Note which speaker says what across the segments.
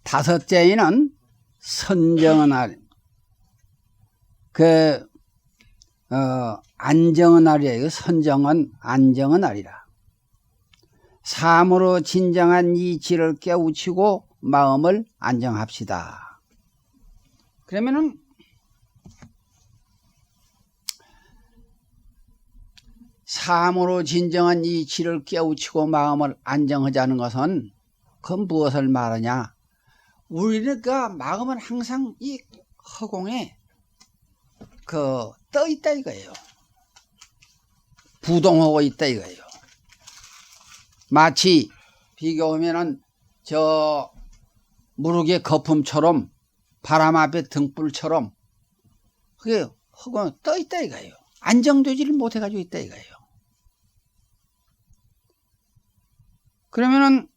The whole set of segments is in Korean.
Speaker 1: 다섯째에는 선정의 날, 안정의 날이에요. 선정은 안정의 날이라. 삶으로 진정한 이치를 깨우치고 마음을 안정합시다. 그러면은 삶으로 진정한 이치를 깨우치고 마음을 안정하자는 것은 그 무엇을 말하냐? 우리는 그 마음은 항상 이 허공에 떠 있다 이거예요. 부동하고 있다 이거예요. 마치 비교하면은 저 무르게 거품처럼 바람 앞에 등불처럼 그게 허공에 떠 있다 이거예요. 안정되지를 못해가지고 있다 이거예요. 그러면은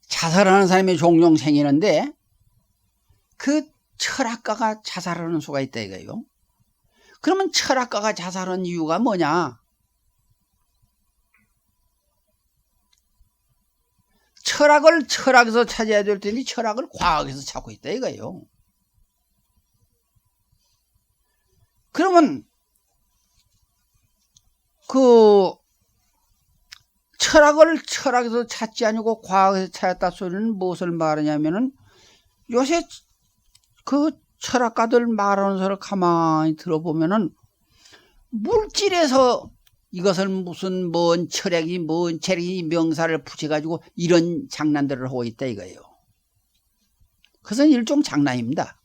Speaker 1: 자살하는 사람이 종종 생기는데 그 철학가가 자살하는 수가 있다 이거예요. 그러면 철학가가 자살하는 이유가 뭐냐? 철학을 철학에서 찾아야 될 텐데 철학을 과학에서 찾고 있다 이거예요. 그러면 그 철학을 철학에서 찾지 아니고 과학에서 찾았다 소리는 무엇을 말하냐면은 요새 그 철학가들 말하는 소리를 가만히 들어보면은 물질에서 이것을 무슨 뭔 철학이 뭔 재력이 명사를 붙여가지고 이런 장난들을 하고 있다 이거예요. 그것은 일종 장난입니다.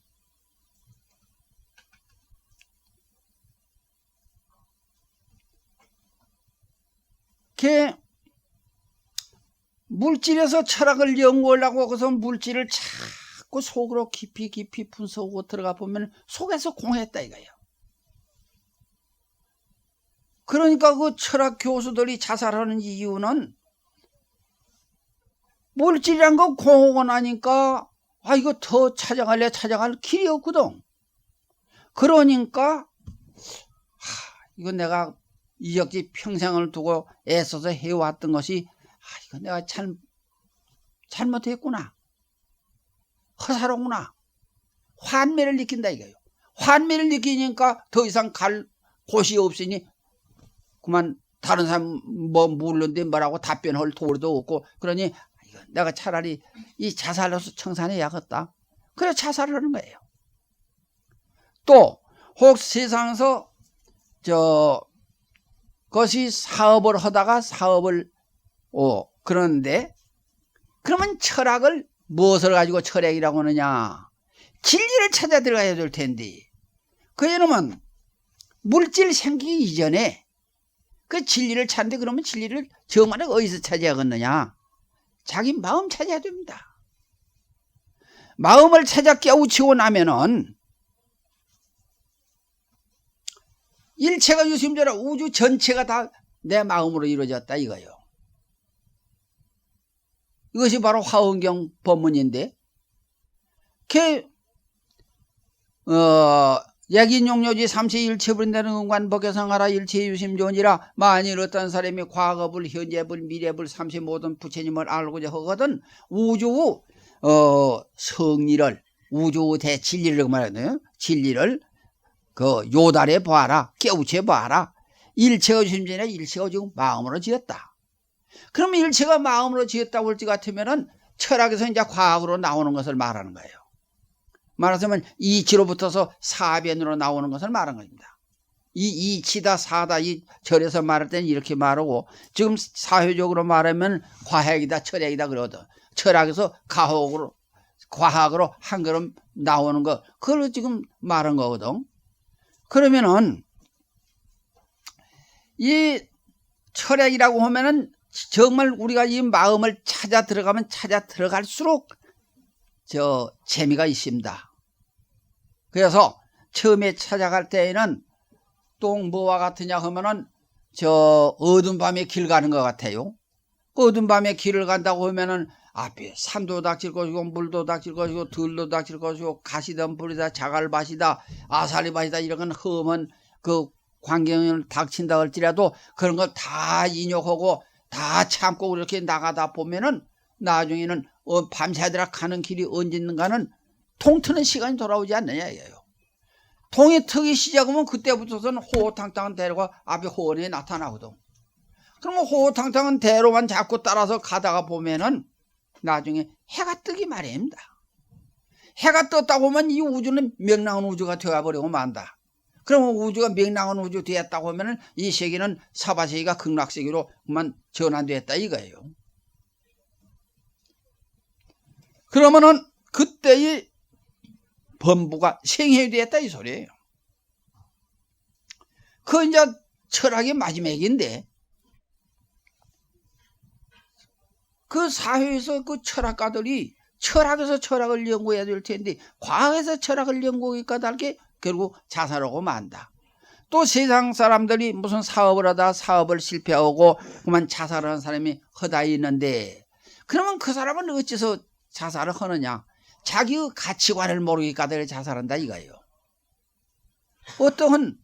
Speaker 1: 물질에서 철학을 연구하려고 그래서 물질을 자꾸 속으로 깊이 분석하고 들어가 보면 속에서 공했다 이거예요. 그러니까 그 철학 교수들이 자살하는 이유는 물질이란 거 공하고 나니까 이거 더 찾아갈 길이 없거든. 그러니까 이거 내가 이역지 평생을 두고 애써서 해왔던 것이 이거 내가 잘못했구나. 허사로구나. 환매를 느낀다 이거예요. 환매를 느끼니까 더 이상 갈 곳이 없으니 그만 다른 사람 물론데 뭐라고 답변할 도리도 없고 그러니 이거 내가 차라리 이 자살로서 청산해야겠다. 그래 자살을 하는 거예요. 또 혹 세상에서 그것이 사업을 하다가 그러는데 그러면 철학을 무엇을 가지고 철학이라고 하느냐? 진리를 찾아 들어가야 될 텐데 그러면 물질 생기기 이전에 그 진리를 찾는데 그러면 진리를 정말 어디서 찾아야겠느냐? 자기 마음 찾아야 됩니다. 마음을 찾아 깨우치고 나면은 일체가 유심조라 우주 전체가 다 내 마음으로 이루어졌다 이거예요. 이것이 바로 화엄경 법문인데 약인용료지 삼세 일체불인다는 응관 법계상하라 일체 유심존이라 만일 어떤 사람이 과거불 현재불 미래불 삼세 모든 부처님을 알고자 하거든 우주 성리를 우주 대진리를 말하거든요. 진리를 요달해 봐라 깨우쳐 봐라. 일체가 유심존이라 일체가 지금 마음으로 지었다. 그러면 일체가 마음으로 지었다고 할 것 같으면은 철학에서 이제 과학으로 나오는 것을 말하는 거예요. 말하자면 이치로 붙어서 사변으로 나오는 것을 말하는 겁니다. 이 이치다 사다 이 절에서 말할 때는 이렇게 말하고 지금 사회적으로 말하면 과학이다 철학이다 그러거든. 철학에서 과학으로 한 걸음 나오는 거 그걸 지금 말한 거거든. 그러면은 이 철학이라고 하면은 정말 우리가 이 마음을 찾아 들어갈수록 재미가 있습니다. 그래서 처음에 찾아갈 때에는 또 뭐와 같으냐 하면은 어두운 밤에 길 가는 것 같아요. 어두운 밤에 길을 간다고 하면은 앞에 산도 닥칠 것이고 물도 닥칠 것이고 들도 닥칠 것이고 가시던 불이다 자갈밭이다 아사리밭이다 이런 건 험한 그 광경을 닥친다 할지라도 그런 거 다 인욕하고 다 참고 그렇게 나가다 보면은 나중에는 밤새도록 가는 길이 언제 있는가는 통 트는 시간이 돌아오지 않느냐 이거예요. 통이 트기 시작하면 그때부터는 호호탕탕한 대로가 앞에 호원에 나타나거든. 그러면 호호탕탕한 대로만 자꾸 따라서 가다가 보면은 나중에 해가 뜨기 마련입니다. 해가 떴다고 하면 이 우주는 명랑한 우주가 되어버리고 만다. 그러면 우주가 명랑한 우주 되었다고 하면은 이 세계는 사바세계가 극락세계로만 전환되었다 이거예요. 그러면은 그때의 범부가 생해이 되었다 이 소리예요. 그 이제 철학의 마지막인데 그 사회에서 그 철학가들이 철학에서 철학을 연구해야 될 텐데 과학에서 철학을 연구하기까지 할 게 결국 자살하고 만다. 또 세상 사람들이 무슨 사업을 하다 사업을 실패하고 그만 자살하는 사람이 허다 있는데 그러면 그 사람은 어째서 자살을 하느냐? 자기의 가치관을 모르기까지 자살한다 이거예요. 어떠한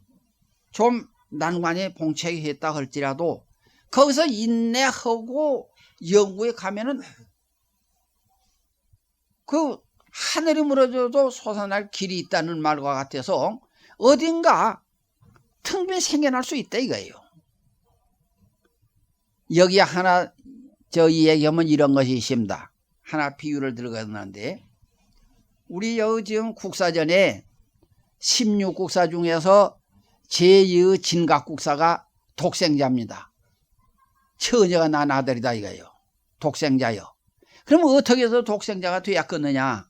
Speaker 1: 좀 난관에 봉착했다 할지라도 거기서 인내하고 연구에 가면은 그 하늘이 무너져도 솟아날 길이 있다는 말과 같아서 어딘가 틈이 생겨날 수 있다 이거예요. 여기 하나 이 얘기하면 이런 것이 있습니다. 하나 비유를 들어가는데 우리 여기 지금 국사전에 16국사 중에서 제2의 진각국사가 독생자입니다. 처녀가 낳은 아들이다 이거예요. 독생자요. 그러면 어떻게 해서 독생자가 되었겠느냐?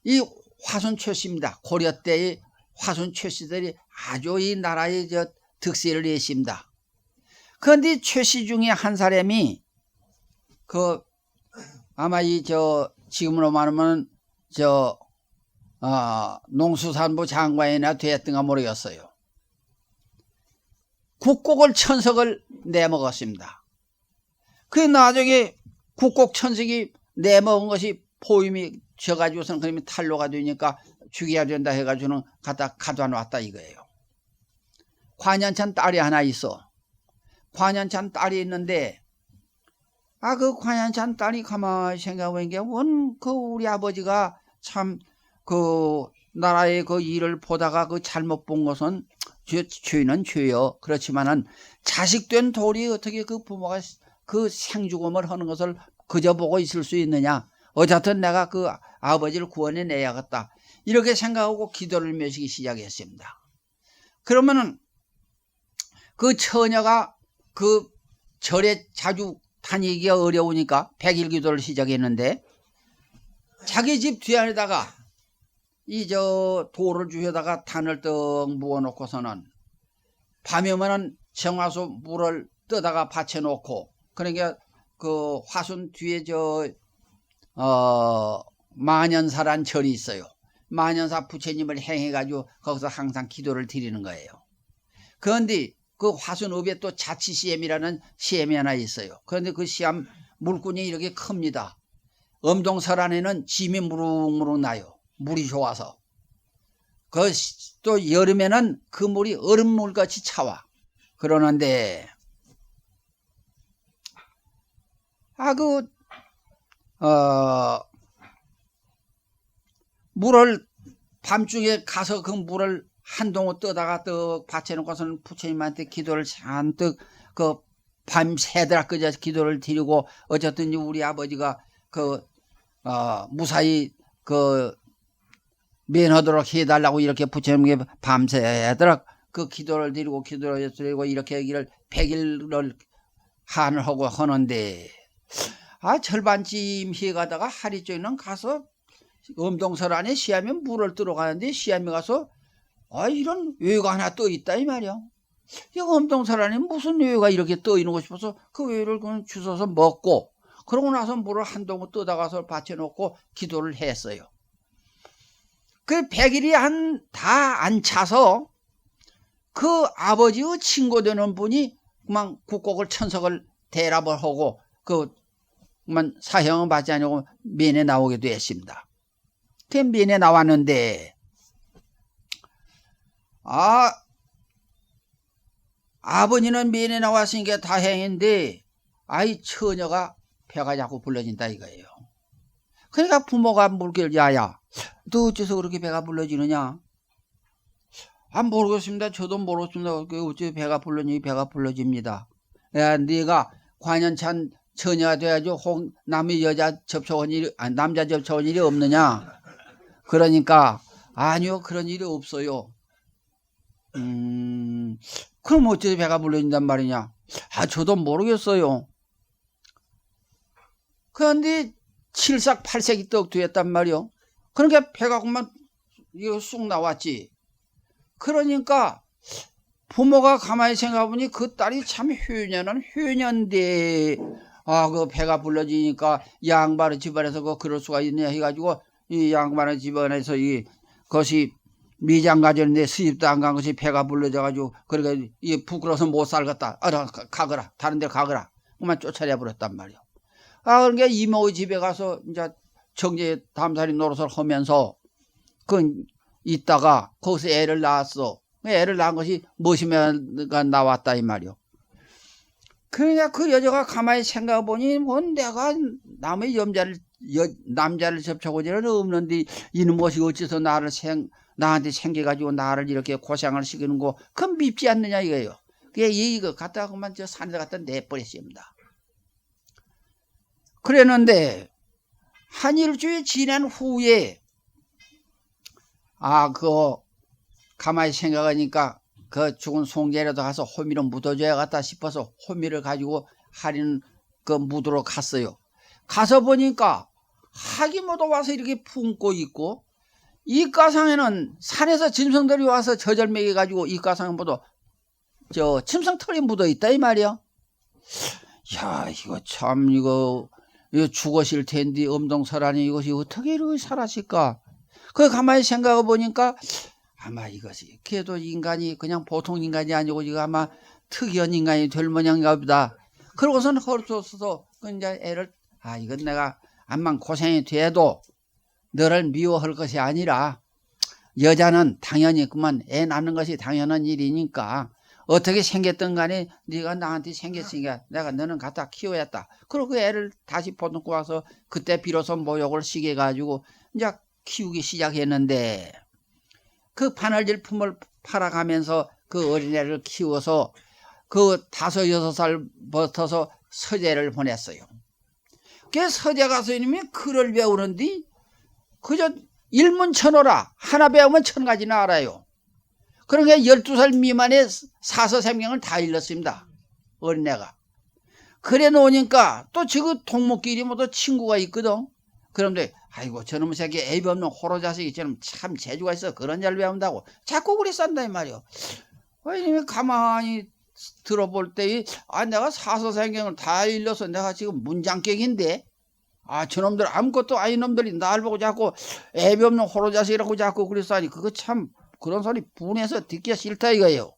Speaker 1: 이 화순 최씨입니다. 고려 때의 화순 최씨들이 아주 이 나라의 득세를 했습니다. 그런데 최씨 중에 한 사람이 아마 지금으로 말하면 농수산부 장관이나 되었던가 모르겠어요. 국곡을 천석을 내먹었습니다. 그 나중에 국곡 천석이 내먹은 것이 포임이 져가지고서는 그러면 탄로가 되니까 죽여야 된다 해가지고는 갖다 가져놨다 이거예요. 관연찬 딸이 하나 있어. 관연찬 딸이 있는데 그 관연찬 딸이 가만히 생각해보니까 우리 아버지가 참 나라의 그 일을 보다가 잘못 본 것은 죄는 죄요. 그렇지만은 자식된 돌이 어떻게 그 부모가 그 생죽음을 하는 것을 그저 보고 있을 수 있느냐. 어쨌든 내가 그 아버지를 구원해 내야겠다. 이렇게 생각하고 기도를 맺기 시작했습니다. 그러면은 그 처녀가 그 절에 자주 다니기가 어려우니까 100일 기도를 시작했는데 자기 집 뒤안에다가 돌을 주에다가 단을 떡 부어놓고서는 밤에 오면은 정화수 물을 떠다가 받쳐놓고 그러니까 그 화순 뒤에 만연사란 절이 있어요. 만연사 부처님을 행해가지고 거기서 항상 기도를 드리는 거예요. 그런데 그 화순 읍에 또 자치시엠이라는 시엠이 하나 있어요. 그런데 그 시암 물꾼이 이렇게 큽니다. 엄동설 안에는 짐이 무릉무릉 나요. 물이 좋아서. 또 여름에는 그 물이 얼음물같이 차와. 그러는데 물을 밤중에 가서 그 물을 한 동을 떠다가 떡 받쳐놓고서는 부처님한테 기도를 잔뜩 밤새도록 그저 기도를 드리고 어쨌든 우리 아버지가 무사히 면하도록 해달라고 이렇게 부처님께 밤새도록 그 기도를 드리고 이렇게 하기를 100일을 한을 하고 하는데 절반쯤 해가다가 하리 쪽에는 가서 엄동설 안에 시암이 물을 뜨러 가는데 시암이 가서 이런 외가 하나 떠 있다 이 말이야. 이 엄동설 안에 무슨 외가 이렇게 떠 있는 거 싶어서 그 외를 그냥 주워서 먹고 그러고 나서 물을 한 동을 떠다가서 받쳐놓고 기도를 했어요. 그 100일이 다 안 차서 그 아버지의 친구 되는 분이 그만 국곡을 천석을 대랍을 하고 그만 사형은 받지 않고 면회 나오게 됐습니다. 그 면회 나왔는데 아버지는 면회 나왔으니까 다행인데 아이 처녀가 배가 자꾸 불러진다 이거예요. 그러니까 부모가 물길 야야 너 어째서 그렇게 배가 불러지느냐? 모르겠습니다. 저도 모르겠습니다. 어째 배가 불러니 배가 불러집니다. 야 네가 관연찬 처녀가 돼야지 남의 여자 접촉한 일이 남자 접촉한 일이 없느냐? 그러니까 아니요 그런 일이 없어요. 그럼 어째 배가 불러진단 말이냐? 저도 모르겠어요. 그런데 7삭 8색이 떡 되었단 말이요. 그러니까 배가 그만 이거 쑥 나왔지. 그러니까 부모가 가만히 생각해보니 그 딸이 참 효년인데 그 배가 불러지니까 양반의 집안에서 그럴 수가 있냐 해가지고 이 양반의 집안에서 그것이 미장 가졌는데 수입도 안 간 것이 배가 불러져가지고 그러니까 이 부끄러워서 못 살겠다. 가거라. 다른 데 가거라. 그만 쫓아내 버렸단 말이요. 그러니까 이모의 집에 가서 이제 정제 담살이 노릇을 하면서 있다가 거기서 애를 낳았어. 애를 낳은 것이 머시매가 나왔다 이 말이요. 그러니까 그 여자가 가만히 생각해보니 내가 남의 남자를 접촉할 일은 없는데 이는 무엇이 어째서 나한테 생겨가지고 나를 이렇게 고생을 시키는 거 그건 밉지 않느냐 이거예요. 그게 이거 갖다가 그만 저 산에다 갖다 내버렸습니다. 그랬는데 한 일주일 지난 후에 가만히 생각하니까 그 죽은 송제라도 가서 호미를 묻어줘야겠다 싶어서 호미를 가지고 하리는 그 묻으러 갔어요. 가서 보니까 학이 모두 와서 이렇게 품고 있고 이가상에는 산에서 짐승들이 와서 저절매게 가지고 이가상에 모두 짐승털이 묻어 있다 이 말이야. 야 이거 참 이거 죽으실 텐데 엄동설하니 이것이 어떻게 이렇게 살았을까? 그 가만히 생각해 보니까 아마 이것이 그래도 인간이 그냥 보통 인간이 아니고 이거 아마 특이한 인간이 될 모양인가 보다. 그러고서는 헐어서 이제 애를 이건 내가 암만 고생이 돼도 너를 미워할 것이 아니라 여자는 당연히 그만 애 낳는 것이 당연한 일이니까 어떻게 생겼든 간에 네가 나한테 생겼으니까 내가 너는 갖다 키워야겠다. 그리고 그 애를 다시 보듬고 와서 그때 비로소 모욕을 시게 가지고 이제 키우기 시작했는데 그 바느질 품을 팔아가면서 그 어린애를 키워서 그 5, 6살 버텨서 서재를 보냈어요. 그 서재 가서 이놈이 글을 배우는데 그저 일문천어라 하나 배우면 1000가지나 알아요. 그러니까 12살 미만의 사서생명을 다 일렀습니다. 어린애가. 그래 놓으니까 또 지금 동무끼리 모두 친구가 있거든. 그런데 아이고 저놈의 새끼 애비 없는 호로 자식이 참 재주가 있어. 그런 잘 배운다고 자꾸 그리 싼다 이 말이요. 이놈이 가만히 들어볼 때 내가 사서생명을 다 일러서 내가 지금 문장격인데 저놈들 아무것도 아닌 놈들이 날 보고 자꾸 애비 없는 호로 자식이라고 자꾸 그리 싸니 그거 참 그런 소리 분해서 듣기가 싫다 이거예요.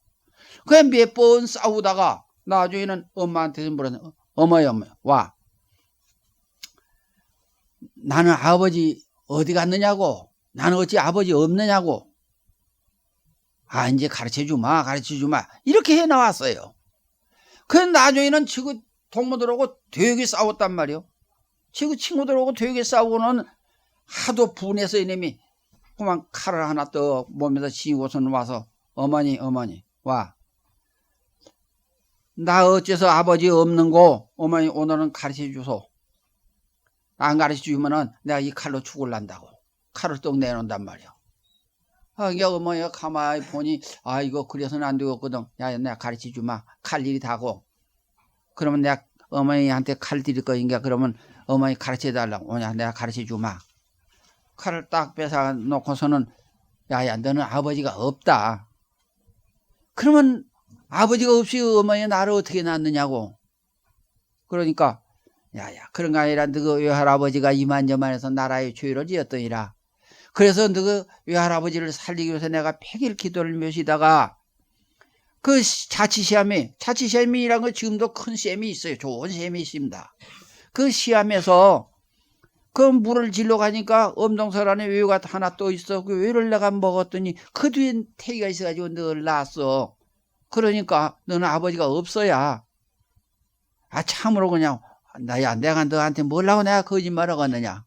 Speaker 1: 그냥 몇 번 싸우다가 나중에는 엄마한테 물었네. 어머니 와. 나는 아버지 어디 갔느냐고. 나는 어찌 아버지 없느냐고. 이제 가르쳐주마. 이렇게 해 나왔어요. 그래서 나중에는 지금 동무들하고 되게 싸웠단 말이요. 지금 친구들하고 되게 싸우고는 하도 분해서 이놈이 그만 칼을 하나 또 몸에다 쥐고서는 와서 어머니 와. 나 어째서 아버지 없는고 어머니 오늘은 가르쳐주소. 안 가르쳐주면은 내가 이 칼로 죽을란다고. 칼을 떡 내놓는단 말이야. 그러니까 어머니가 가만히 보니 이거 그래서는 안 되겠거든. 야 내가 가르쳐주마. 칼 일이 다고. 그러면 내가 어머니한테 칼 드릴 거니까 그러면 어머니 가르쳐달라고. 내가 가르쳐주마. 칼을 딱 뺏어 놓고서는 야야 너는 아버지가 없다. 그러면 아버지가 없이 어머니 나를 어떻게 낳느냐고. 그러니까 야야 그런 거 아니라 너그 외할아버지가 이만저만해서 나라의 죄를 지었더니라. 그래서 너그 외할아버지를 살리기 위해서 내가 100일 기도를 몇이다가 그 자치시험이란 거 지금도 큰 시험이 있어요. 좋은 시험이 있습니다. 그 시험에서 그 물을 질러 가니까 엄동설 안에 외유가 하나 또 있어. 그 외유를 내가 먹었더니 그 뒤엔 태기가 있어가지고 늘 낳았어. 그러니까 너는 아버지가 없어야. 참으로 그냥 내가 너한테 뭘라고 내가 거짓말을 하겠느냐.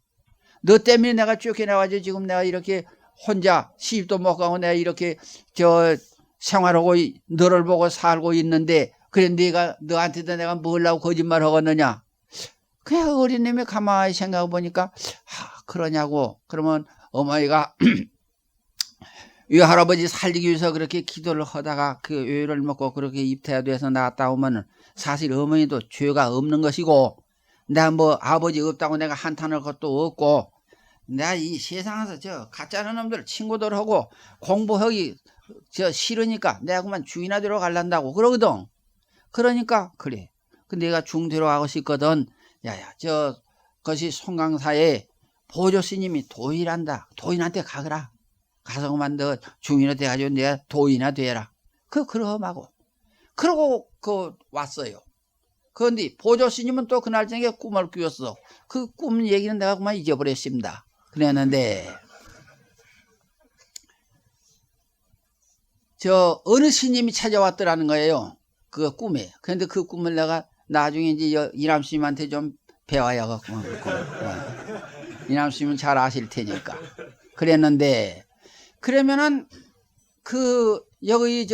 Speaker 1: 너 때문에 내가 쫓겨나가지고 지금 내가 이렇게 혼자 시집도 못 가고 내가 이렇게 생활하고 너를 보고 살고 있는데 그래 너한테도 내가 뭘라고 거짓말을 하겠느냐. 그냥 어린 놈이 가만히 생각해 보니까 그러냐고. 그러면 어머니가 이 할아버지 살리기 위해서 그렇게 기도를 하다가 그 외유를 먹고 그렇게 입퇴돼서 나왔다 오면은 사실 어머니도 죄가 없는 것이고 내가 뭐 아버지 없다고 내가 한탄할 것도 없고 내가 이 세상에서 가짜는 놈들 친구들하고 공부하기 싫으니까 내가 그만 중이나 데로 갈란다고 그러거든. 그러니까 그래. 근데 내가 중대로 가고 싶거든. 그것이 송강사에 보조 스님이 도인한다. 도인한테 가거라. 가서 그만 너 중인이 돼가지고 내가 도인이나 되라. 그러하고. 그러고 왔어요. 그런데 보조 스님은 또 그날 저녁에 꿈을 꾸었어. 그 꿈 얘기는 내가 그만 잊어버렸습니다. 그랬는데 어느 스님이 찾아왔더라는 거예요. 그 꿈에. 그런데 그 꿈을 내가 나중에 이제 이남 스님한테 좀 배워야겠고. 이남 스님은 잘 아실 테니까. 그랬는데 그러면은 여기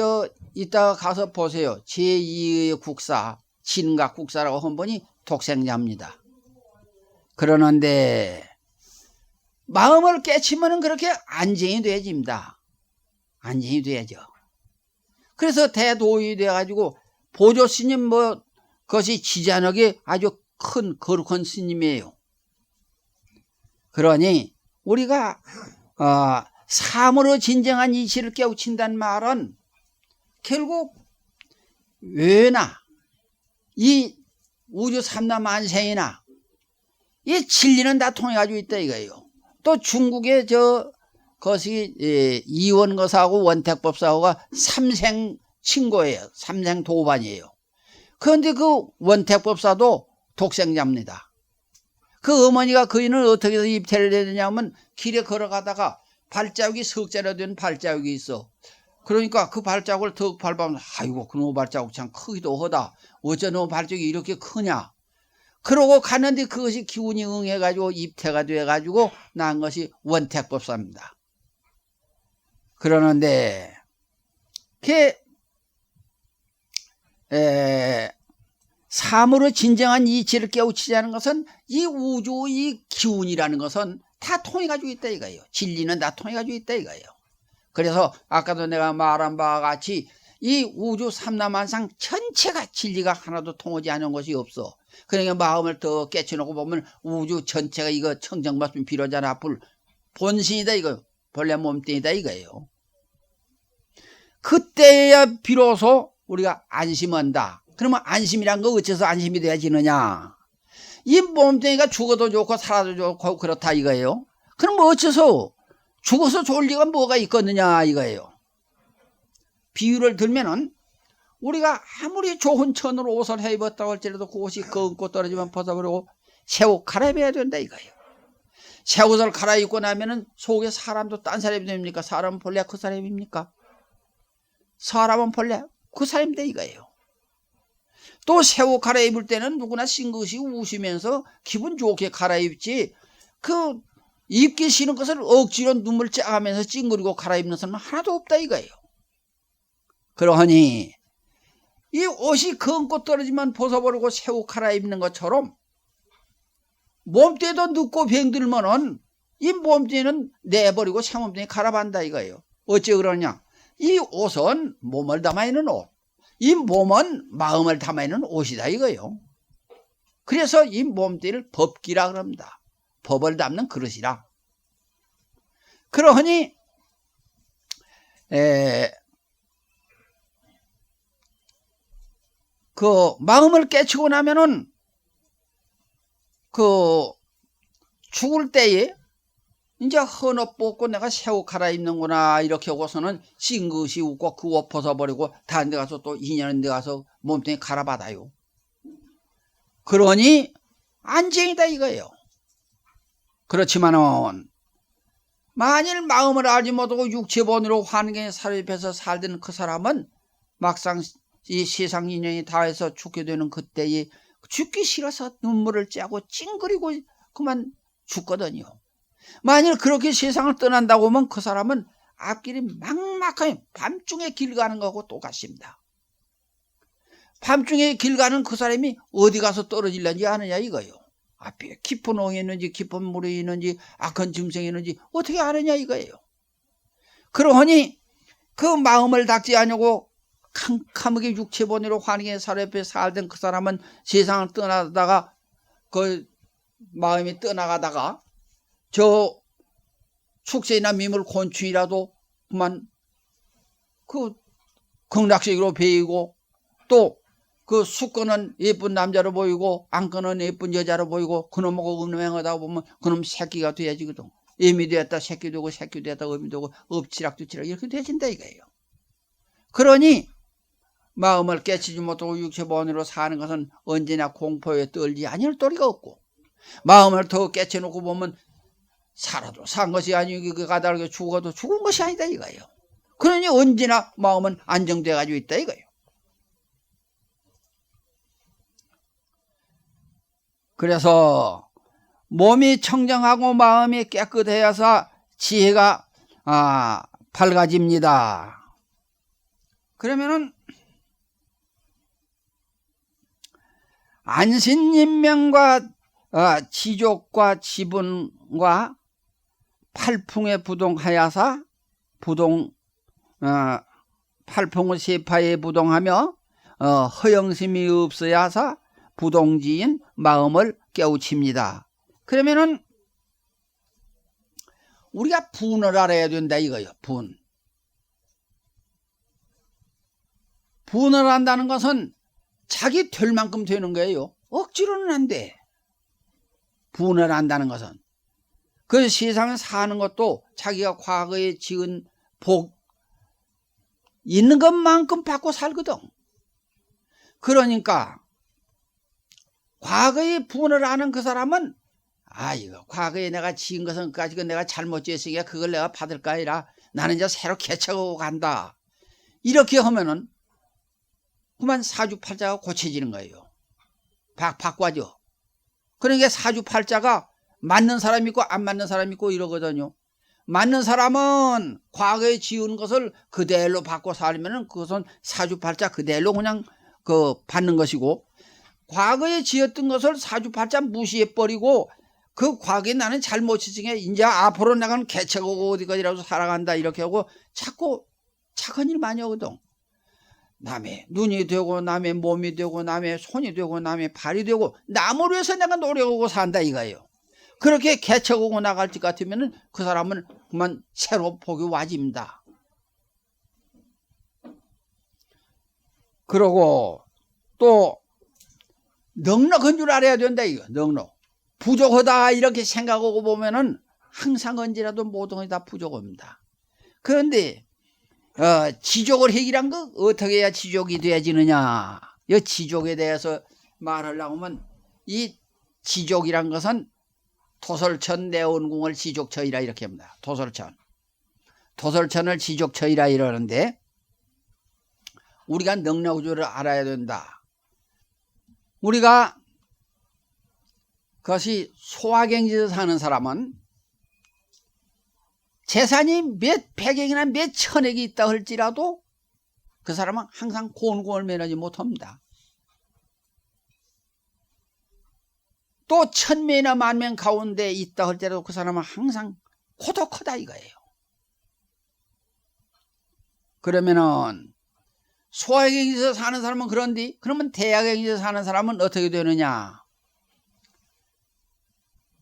Speaker 1: 이따가 가서 보세요. 제2의 국사 진각 국사라고 한 분이 독생자입니다. 그러는데 마음을 깨치면은 그렇게 안정이 돼집니다. 안정이 돼야죠. 그래서 대도이 돼가지고 보조 스님 그것이 지jan하게 아주 큰 거룩한 스님이에요. 그러니 우리가 삶으로 진정한 이치를 깨우친다는 말은 결국 외나 이 우주 삼라만생이나 이 진리는 다 통해가지고 있다 이거예요. 또 중국의 그것이 이원거사하고 원택법사하고가 삼생 친구예요. 삼생 도반이에요. 그런데 그 원택법사도 독생자입니다. 그 어머니가 그인을 어떻게 해서 입퇴를 해야 되냐면 길에 걸어가다가 발자국이 석자로 된 발자국이 있어. 그러니까 그 발자국을 더 밟으면 아이고 그놈의 발자국 참 크기도 하다. 어째 너 발자국이 이렇게 크냐. 그러고 갔는데 그것이 기운이 응해가지고 입퇴가 돼가지고 난 것이 원택법사입니다. 그러는데 삶으로 진정한 이치를 깨우치자는 것은 이 우주 이 기운이라는 것은 다 통해가지고 있다 이거예요. 진리는 다 통해가지고 있다 이거예요. 그래서 아까도 내가 말한 바와 같이 이 우주 삼라만상 전체가 진리가 하나도 통하지 않은 것이 없어. 그러니까 마음을 더 깨쳐놓고 보면 우주 전체가 이거 청정받으면 비로자나 본신이다 이거 본래 몸뚱이다 이거예요. 그때야 비로소 우리가 안심한다. 그러면 안심이란 거 어째서 안심이 돼야지느냐. 이 몸뚱이가 죽어도 좋고 살아도 좋고 그렇다 이거예요. 그럼 어째서 죽어서 좋을 리가 뭐가 있겠느냐 이거예요. 비유를 들면은 우리가 아무리 좋은 천으로 옷을 해 입었다고 할지라도 그것이 검고 떨어지면 벗어버리고 새 옷 갈아입어야 된다 이거예요. 새 옷을 갈아입고 나면은 속에 사람도 딴 사람이 됩니까? 사람은 본래 그 사람입니까? 사람은 본래 그 사람인데 이거예요. 또 새 옷 갈아입을 때는 누구나 싱긋이 웃으면서 기분 좋게 갈아입지 그 입기 싫은 것을 억지로 눈물 짜가면서 찡그리고 갈아입는 사람은 하나도 없다 이거예요. 그러하니 이 옷이 검고 떨어지면 벗어버리고 새 옷 갈아입는 것처럼 몸뚱이도 눕고 병들면은 이 몸뚱이는 내버리고 새 몸뚱이 갈아반다 이거예요. 어째 그러냐. 이 옷은 몸을 담아있는 옷, 이 몸은 마음을 담아있는 옷이다 이거예요. 그래서 이 몸뚱이를 법기라 그럽니다. 법을 담는 그릇이라. 그러하니 그 마음을 깨치고 나면은 그 죽을 때에 이제 헌옷 벗고 내가 새 옷 갈아입는구나 이렇게 하고서는 싱긋이 웃고 그 옷 벗어버리고 다른 데 가서 또 인연한 데 가서 몸뚱이 갈아받아요. 그러니 안쟁이다 이거예요. 그렇지만은 만일 마음을 알지 못하고 육체본으로 환경에 사로잡혀서 살던 그 사람은 막상 이 세상 인연이 닿아서 죽게 되는 그때에 죽기 싫어서 눈물을 짜고 찡그리고 그만 죽거든요. 만일 그렇게 세상을 떠난다고 하면 그 사람은 앞길이 막막하게 밤중에 길 가는 거하고 똑같습니다. 밤중에 길 가는 그 사람이 어디 가서 떨어질는지 아느냐 이거예요. 앞에 깊은 홍이 있는지 깊은 물이 있는지 악한 짐승이 있는지 어떻게 아느냐 이거예요. 그러니 그 마음을 닦지 않으고 캄캄하게 육체본으로 환경에 사로잡혀 살던 그 사람은 세상을 떠나다가 그 마음이 떠나가다가 저 축새나 미물 곤충이라도 그만 그 극락식으로 베이고 또 그 수건은 예쁜 남자로 보이고 안건은 예쁜 여자로 보이고 그놈하고 음행하다 보면 그놈 새끼가 돼야지거든. 애미 되었다 새끼 되고 새끼 되었다 어미 되고 엎치락뒤치락 이렇게 되진다 이거예요. 그러니 마음을 깨치지 못하고 육체본으로 사는 것은 언제나 공포에 떨지 아니할 도리가 없고 마음을 더 깨쳐놓고 보면 살아도 산 것이 아니고 그 까닭에 죽어도 죽은 것이 아니다 이거예요. 그러니 언제나 마음은 안정돼 가지고 있다 이거예요. 그래서 몸이 청정하고 마음이 깨끗해서 지혜가 밝아집니다. 그러면은 안신인명과 지족과 지분과 팔풍에 부동하여서 팔풍의 세파에 부동하며 허영심이 없어야 하사 부동지인 마음을 깨우칩니다. 그러면은 우리가 분을 알아야 된다 이거예요. 분을 한다는 것은 자기 될 만큼 되는 거예요. 억지로는 안 돼. 분을 한다는 것은 그 세상에 사는 것도 자기가 과거에 지은 복 있는 것만큼 받고 살거든. 그러니까 과거에 분을 아는 그 사람은 이거 과거에 내가 지은 것은 까지고 내가 잘못 지었으니까 그걸 내가 받을까 아니라 나는 이제 새로 개척하고 간다. 이렇게 하면은 그만 사주팔자가 고쳐지는 거예요. 바꿔줘. 그러니까 사주팔자가 맞는 사람이 있고 안 맞는 사람이 있고 이러거든요. 맞는 사람은 과거에 지은 것을 그대로 받고 살면은 그것은 사주팔자 그대로 그냥 받는 것이고 과거에 지었던 것을 사주팔자 무시해버리고 그 과거에 나는 잘못했으니까 이제 앞으로 나가는 개척하고 어디까지라도 살아간다 이렇게 하고 자꾸 착한 일 많이 하거든. 남의 눈이 되고 남의 몸이 되고 남의 손이 되고 남의 발이 되고 남을 위해서 내가 노력하고 산다 이거예요. 그렇게 개척하고 나갈 것 같으면 그 사람은 그만 새로 복이 와집니다. 그러고 또 넉넉한 줄 알아야 된다 이거. 넉넉 부족하다 이렇게 생각하고 보면은 항상 언제라도 모든 것이 다 부족합니다. 그런데 지족을 해결한 거 어떻게 해야 지족이 되어지느냐. 이 지족에 대해서 말하려고 하면 이 지족이란 것은 도설천 내원궁을 지족처이라 이렇게 합니다. 도설천을 지족처이라 이러는데 우리가 넉넉주를 알아야 된다. 우리가 그것이 소화경지에서 사는 사람은 재산이 몇 백억이나 몇 천억이 있다 할지라도 그 사람은 항상 곤곤을 면하지 못합니다. 또 1000명이나 10,000명 가운데 있다 할지라도 그 사람은 항상 고독하다 이거예요. 그러면은 소화경지에서 사는 사람은 그런데 그러면 대야경지에서 사는 사람은 어떻게 되느냐.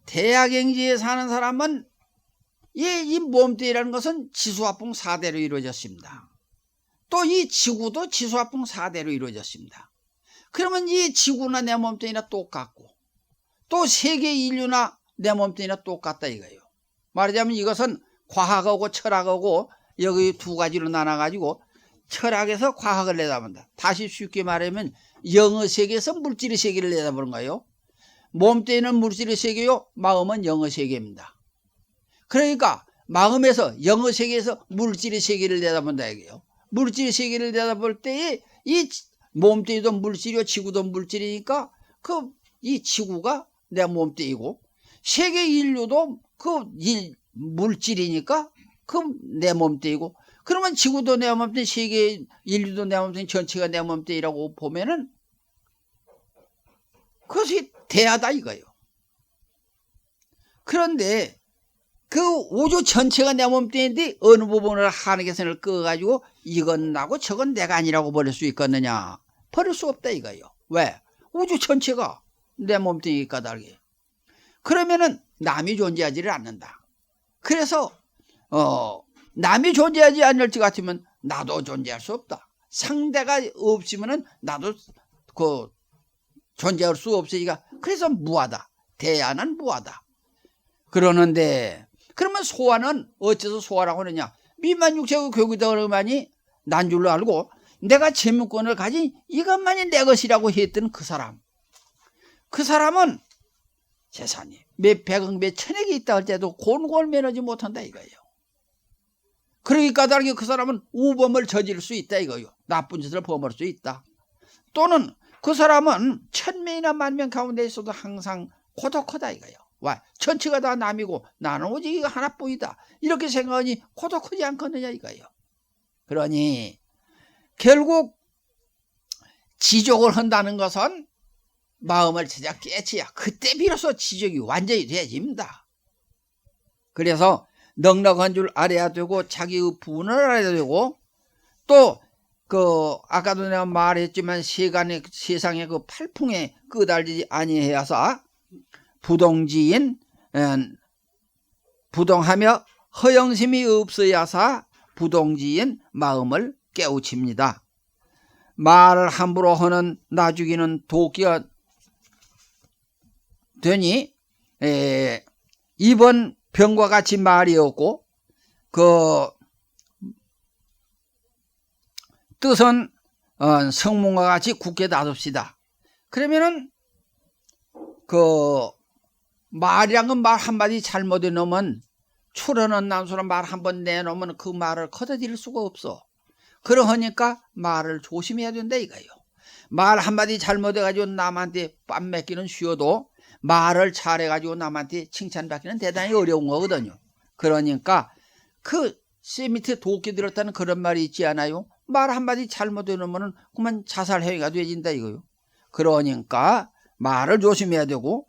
Speaker 1: 대야경지에 사는 사람은 이 몸뚱이라는 것은 지수화풍 4대로 이루어졌습니다. 또 이 지구도 지수화풍 4대로 이루어졌습니다. 그러면 이 지구나 내 몸뚱이나 똑같고 또 세계 인류나 내 몸뚱이나 똑같다 이거예요. 말하자면 이것은 과학하고 철학하고 여기 두 가지로 나눠가지고 철학에서 과학을 내다본다. 다시 쉽게 말하면 영의 세계에서 물질의 세계를 내다보는 거예요. 몸뚱이는 물질의 세계요, 마음은 영의 세계입니다. 그러니까 마음에서 영의 세계에서 물질의 세계를 내다본다 이게요. 물질의 세계를 내다볼 때에 이 몸뚱이도 물질이요, 지구도 물질이니까 그 이 지구가 내 몸뚱이고 세계 인류도 그 물질이니까 그 내 몸뚱이고, 그러면 지구도 내 몸뚱이, 세계 인류도 내 몸뚱이, 전체가 내 몸뚱이라고 보면은 그것이 대하다 이거예요. 그런데 그 우주 전체가 내 몸뚱이인데 어느 부분을 하늘계선을 끄어가지고 이건 나고 저건 내가 아니라고 버릴 수 있겠느냐? 버릴 수 없다 이거예요. 왜? 우주 전체가 내 몸뚱이 까닭에. 그러면은 남이 존재하지를 않는다. 그래서 남이 존재하지 않을 것 같으면 나도 존재할 수 없다. 상대가 없으면은 나도 그 존재할 수 없으니까, 그래서 무하다. 대하는 무하다. 그러는데 그러면 소화는 어째서 소화라고 하느냐? 미만 육체의 교기덕을만이 난 줄로 알고 내가 재물권을 가진 이것만이 내 것이라고 했던 그 사람은 재산이 몇 백억 몇 천억이 있다 할 때도 곤골 면하지 못한다 이거예요. 그러니까 다르게 그 사람은 우범을 저지를 수 있다 이거예요. 나쁜 짓을 범할 수 있다. 또는 그 사람은 1000명이나 10,000명 가운데 있어도 항상 고독하다 이거예요. 와, 전체가 다 남이고 나는 오직 이거 하나뿐이다 이렇게 생각하니 고독하지 않겠느냐 이거예요. 그러니 결국 지족을 한다는 것은 마음을 찾아 깨치야 그때 비로소 지족이 완전히 되어집니다. 그래서 넉넉한 줄 알아야 되고 자기의 분을 알아야 되고, 또 그 아까도 내가 말했지만 세상의 그 팔풍에 끄달리지 아니해야사 부동지인 부동하며 허영심이 없어야사 부동지인 마음을 깨우칩니다. 말을 함부로 하는 나주기는 도끼가 되니 이번 병과 같이 말이 없고 그 뜻은 성문과 같이 굳게 놔둡시다. 그러면은 그 말이란 건 말 한마디 잘못해 놓으면 출하는 남수로 말 한번 내놓으면 그 말을 거둬들일 수가 없어. 그러니까 말을 조심해야 된다 이거예요. 말 한마디 잘못해가지고 남한테 빰 맺기는 쉬워도 말을 잘해가지고 남한테 칭찬받기는 대단히 어려운 거거든요. 그러니까 그 쇠 밑에 도끼 들었다는 그런 말이 있지 않아요? 말 한마디 잘못해 놓으면 그만 자살행위가 되어진다 이거요. 그러니까 말을 조심해야 되고,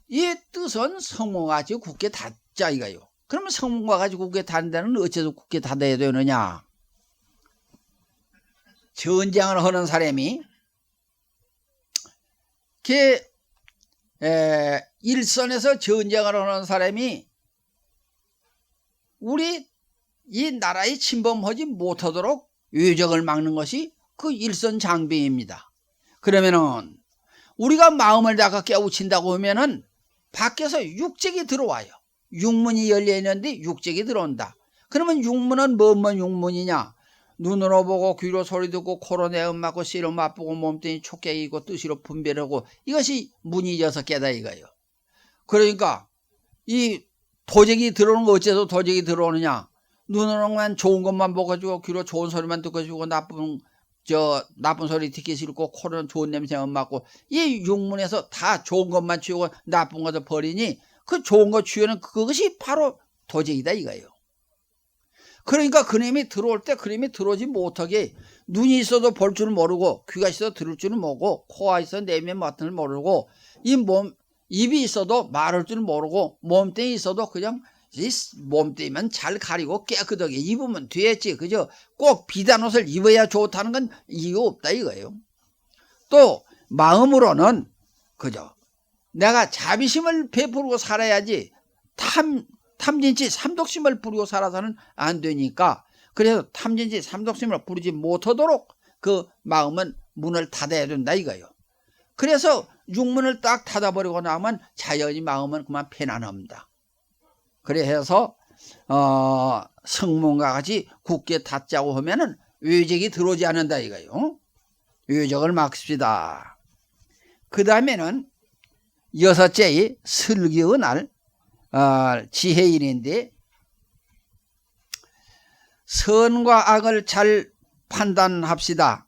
Speaker 1: 이 뜻은 성문과 같이 굳게 닫자 이거요. 그러면 성문과 같이 굳게 닫는 데는 어째서 굳게 닫아야 되느냐? 전쟁을 하는 사람이 일선에서 전쟁을 하는 사람이 우리 이 나라에 침범하지 못하도록 외적을 막는 것이 그 일선 장병입니다. 그러면은 우리가 마음을 다가 깨우친다고 하면은 밖에서 육적이 들어와요. 육문이 열려 있는데 육적이 들어온다. 그러면 육문은 뭐만 육문이냐? 눈으로 보고 귀로 소리 듣고 코로 내음 맡고 씨로 맛보고 몸뚱이 촉객이고 뜻으로 분별하고, 이것이 문이 6개다 이거예요. 그러니까 이 도적이 들어오는 거 어째서 도적이 들어오느냐? 눈으로만 좋은 것만 보고주고 귀로 좋은 소리만 듣고주고 나쁜 소리 듣기 싫고 코로는 좋은 냄새만 맡고, 이 육문에서 다 좋은 것만 취하고 나쁜 것을 버리니 그 좋은 것 취하는 그것이 바로 도적이다 이거예요. 그러니까 그놈이 들어올 때 그놈이 들어오지 못하게 눈이 있어도 볼 줄은 모르고 귀가 있어도 들을 줄은 모르고 코가 있어도 내면 맡을 줄 모르고 입이 있어도 말할 줄 모르고 몸뚱이 있어도 그냥 이 몸뚱이만 잘 가리고 깨끗하게 입으면 되겠지. 그죠? 꼭 비단 옷을 입어야 좋다는 건 이유 없다 이거예요. 또 마음으로는 그죠? 내가 자비심을 베풀고 살아야지 탐진치 삼독심을 부리고 살아서는 안 되니까, 그래서 탐진치 삼독심을 부리지 못하도록 그 마음은 문을 닫아야 된다 이거예요. 그래서 육문을 딱 닫아버리고 나면 자연히 마음은 그만 편안합니다. 그래 해서 성문과 같이 굳게 닫자고 하면은 외적이 들어오지 않는다 이거요. 외적을 막습시다. 그 다음에는 여섯째의 슬기의 날, 지혜일인데, 선과 악을 잘 판단합시다.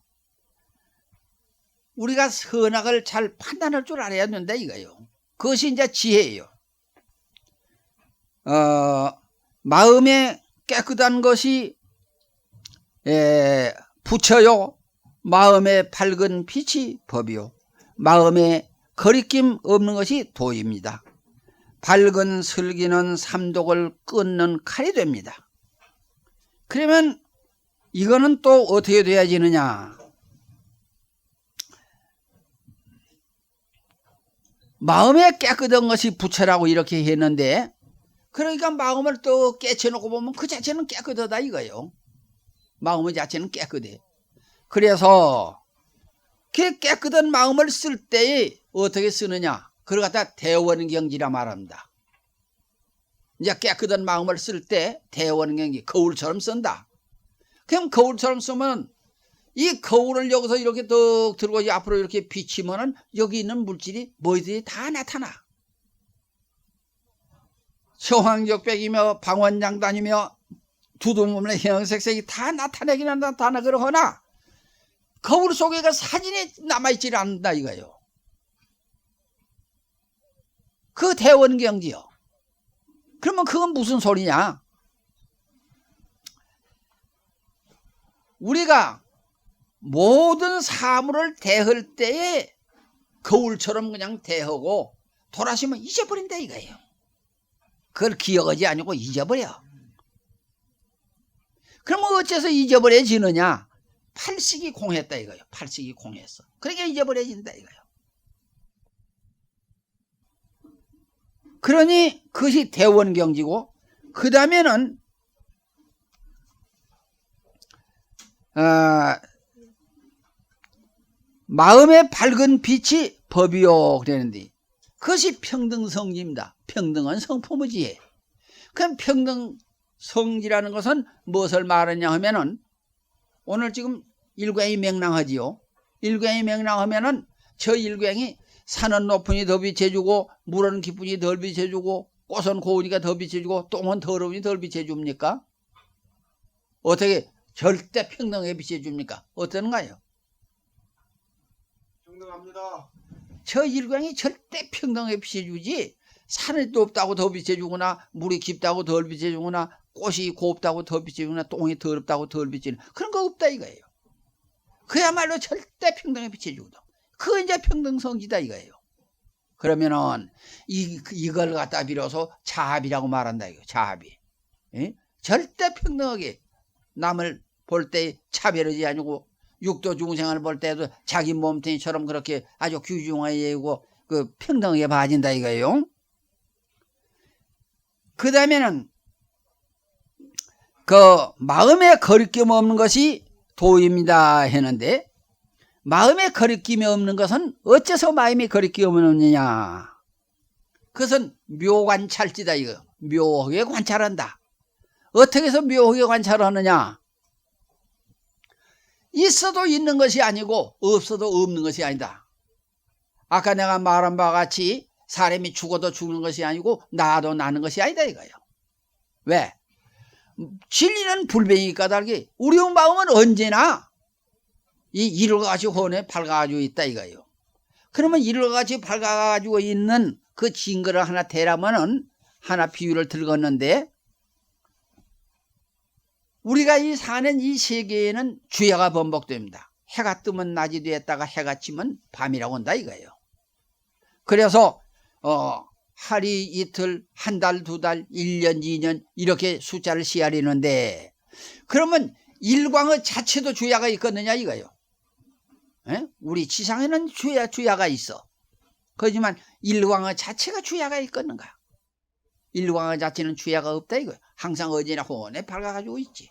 Speaker 1: 우리가 선악을 잘 판단할 줄 알아야 된다 이거요. 그것이 이제 지혜예요. 마음에 깨끗한 것이 부처요. 마음에 밝은 빛이 법이요. 마음에 거리낌 없는 것이 도입니다. 밝은 슬기는 삼독을 끊는 칼이 됩니다. 그러면 이거는 또 어떻게 돼야지느냐? 마음에 깨끗한 것이 부처라고 이렇게 했는데, 그러니까 마음을 또 깨쳐놓고 보면 그 자체는 깨끗하다 이거예요. 마음의 자체는 깨끗해. 그래서 그 깨끗한 마음을 쓸 때에 어떻게 쓰느냐? 그걸 갖다 대원경지라 말합니다. 이제 깨끗한 마음을 쓸 때 대원경지, 거울처럼 쓴다. 그럼 거울처럼 쓰면 이 거울을 여기서 이렇게 뚝 들고 앞으로 이렇게 비치면은 여기 있는 물질이 뭐든지 다 나타나. 형황적백이며 방원장단이며 두두몸의 형색색이 다 나타내기는 나타나. 그러거나 거울 속에 그 사진이 남아있질 않는다 이거예요. 그 대원경지요. 그러면 그건 무슨 소리냐? 우리가 모든 사물을 대할 때에 거울처럼 그냥 대하고 돌아서면 잊어버린다 이거예요. 그걸 기억하지 아니고 잊어버려. 그러면 어째서 잊어버려지느냐? 팔식이 공했다 이거예요. 팔식이 공했어. 그러니까 잊어버려진다 이거예요. 그러니 그것이 대원경지고, 그 다음에는 마음의 밝은 빛이 법이요 그랬는데, 그것이 평등성지입니다. 평등한 성품이지. 그럼 평등성지라는 것은 무엇을 말하냐 하면은, 오늘 지금 일광이 맹랑하지요. 일광이 맹랑하면은 저 일광이 산은 높으니 더 비춰주고, 물은 깊으니 덜 비춰주고, 꽃은 고우니까 더 비춰주고, 똥은 더러우니 덜 비춰줍니까? 어떻게 절대 평등하게 비춰줍니까? 어떤가요?
Speaker 2: 평등합니다.
Speaker 1: 저 일광이 절대 평등하게 비춰주지, 산이 높다고 더 비춰주거나, 물이 깊다고 덜 비춰주거나, 꽃이 곱다고 더 비춰주거나, 똥이 더럽다고 덜 비춰주거나, 그런 거 없다 이거예요. 그야말로 절대 평등하게 비춰주거든. 그거 이제 평등성지다 이거예요. 그러면은 이걸 갖다 빌어서 자합이라고 말한다 이거. 자합이. 예? 절대 평등하게 남을 볼 때 차별하지 아니고, 육도 중생을 볼 때도 자기 몸뚱이처럼 그렇게 아주 귀중하게 여기고 그 평등하게 봐진다 이거예요. 그 다음에는 그 마음에 거리낌 없는 것이 도입니다 했는데, 마음에 거리낌이 없는 것은 어째서 마음에 거리낌이 없느냐? 그것은 묘관찰지다 이거. 묘하게 관찰한다. 어떻게 해서 묘하게 관찰하느냐? 있어도 있는 것이 아니고 없어도 없는 것이 아니다. 아까 내가 말한 바와 같이 사람이 죽어도 죽는 것이 아니고 나도 나는 것이 아니다 이거예요. 왜? 진리는 불변이 까닭에 우리 마음은 언제나 이 일과 같이 혼에 밝아가지고 있다 이거예요. 그러면 일과 같이 밝아가지고 있는 그 증거를 하나 대라면은, 하나 비유를 들었는데, 우리가 이 사는 이 세계에는 주야가 번복됩니다. 해가 뜨면 낮이 되었다가 해가 지면 밤이라고 한다 이거예요. 그래서 하루 이틀, 한 달, 두 달, 1년, 2년 이렇게 숫자를 씨앗리는데, 그러면 일광의 자체도 주야가 있거든요 이거예요. 에? 우리 지상에는 주야가 있어. 그렇지만 일광의 자체가 주야가 있겠는가? 일광의 자체는 주야가 없다 이거예요. 항상 어디나 혼에 밝아가지고 있지.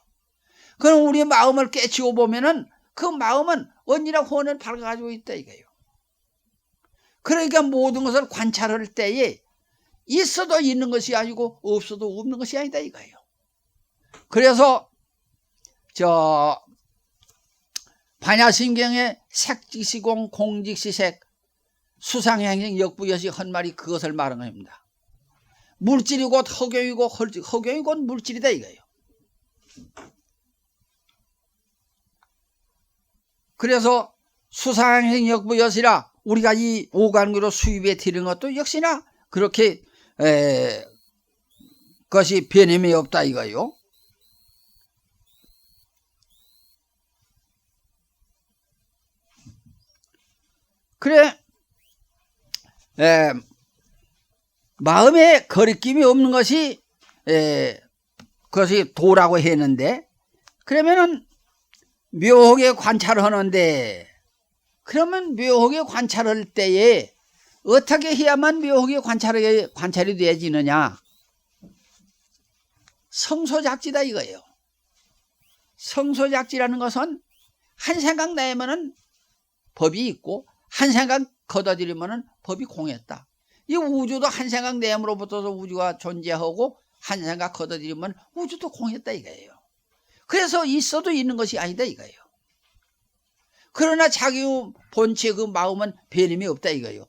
Speaker 1: 그럼 우리 마음을 깨치고 보면은 그 마음은 언제나 혼에 밝아가지고 있다 이거예요. 그러니까 모든 것을 관찰할 때에 있어도 있는 것이 아니고 없어도 없는 것이 아니다 이거예요. 그래서 반야심경의 색직시공 공직시색 수상행행 역부여시 헌말이 그것을 말한 겁니다. 물질이 곧 허경이고 허경이 곧 물질이다 이거예요. 그래서 수상행 역부여시라 우리가 이 오간구로 수입에 드리는 것도 역시나 그렇게 것이 변함이 없다 이거요. 그래 마음에 거리낌이 없는 것이 그것이 도라고 했는데, 그러면은 묘하게 관찰을 하는데, 그러면 묘하게 관찰할 때에 어떻게 해야만 묘하게 관찰이 되어지느냐? 성소작지다 이거예요. 성소작지라는 것은 한 생각 내면은 법이 있고 한 생각 걷어들이면은 법이 공했다. 이 우주도 한 생각 내음으로부터서 우주가 존재하고 한 생각 걷어들이면 우주도 공했다 이거예요. 그래서 있어도 있는 것이 아니다 이거예요. 그러나 자기 본체 그 마음은 변함이 없다 이거예요.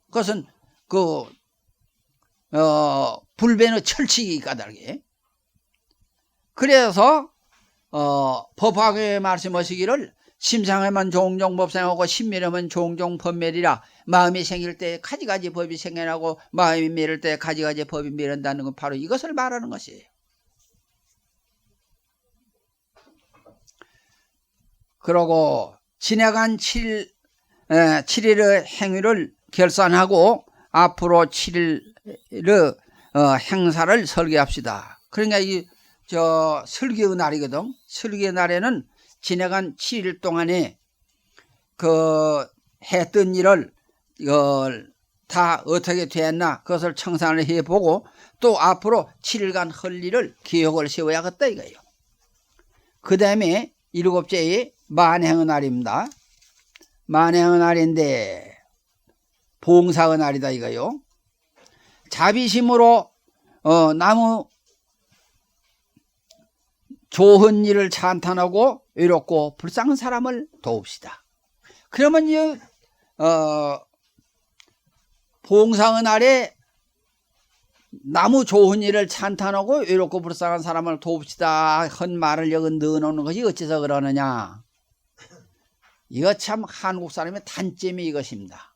Speaker 1: 그것은 불변의 철칙이 까닭에. 그래서 법화경에 말씀하시기를 심상하면 종종 법상하고 심멸하면 종종 법멸이라. 마음이 생길 때 가지가지 법이 생겨나고 마음이 멸할 때 가지가지 법이 멸한다는 건 바로 이것을 말하는 것이에요. 그러고 지나간 7일의 행위를 결산하고 앞으로 7일의 행사를 설계합시다. 그러니까 설계의 날이거든. 설계의 날에는 지나간 7일 동안에 했던 일을 다 어떻게 됐나 그것을 청산을 해보고 또 앞으로 7일간 할 일을 기억을 세워야겠다 이거예요. 그 다음에 7째에 만행의 날입니다. 만행의 날인데 봉사의 날이다 이거요. 자비심으로 나무 좋은 일을 찬탄하고 외롭고 불쌍한 사람을 도웁시다. 그러면 봉사의 날에 나무 좋은 일을 찬탄하고 외롭고 불쌍한 사람을 도웁시다 한 말을 여기 넣어놓는 것이 어째서 그러느냐. 이거 참 한국 사람의 단점이 이것입니다.